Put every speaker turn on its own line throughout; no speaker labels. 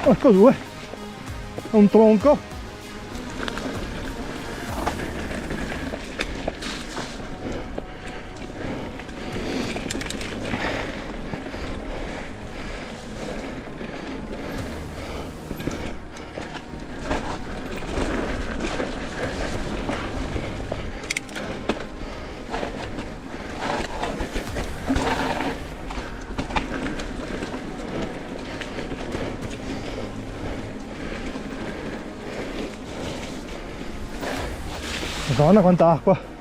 Ecco due, un tronco. Madonna quanta acqua.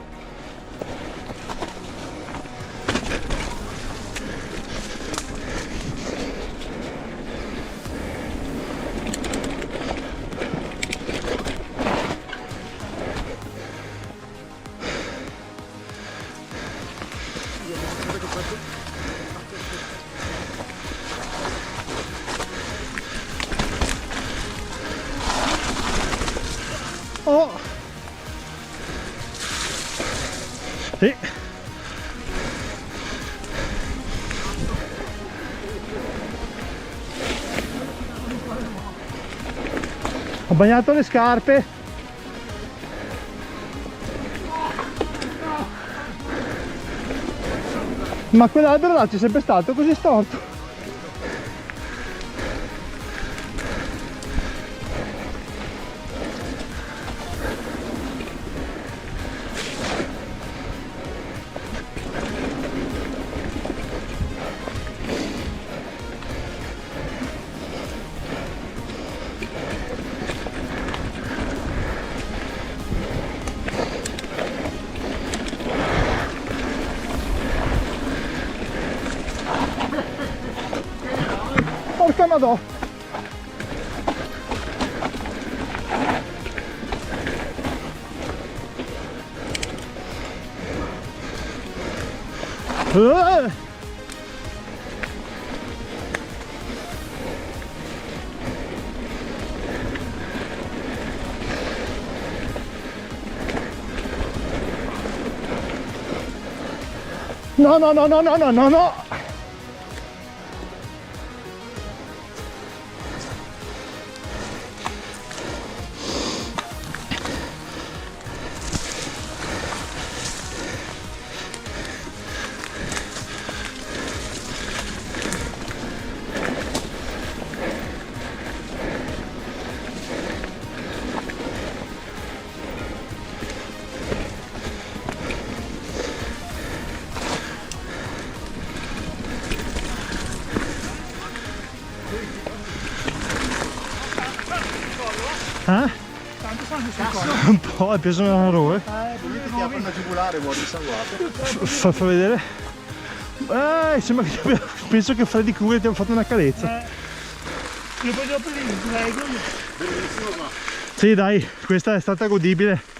Oh! Sì. Ho bagnato le scarpe. Ma quell'albero là c'è sempre stato così storto. Porca madò! No, no, no, no, no, no, no, no! Eh?
Tanto sangue sul collo.
Un po', è preso una roba.
Volete ti apre una giugulare, vuoi risanguato?
Fa vedere. Sembra che penso che Freddy Krueger ti abbia fatto una carezza.
Io poi dopo lì, prego.
Sì dai, questa è stata godibile.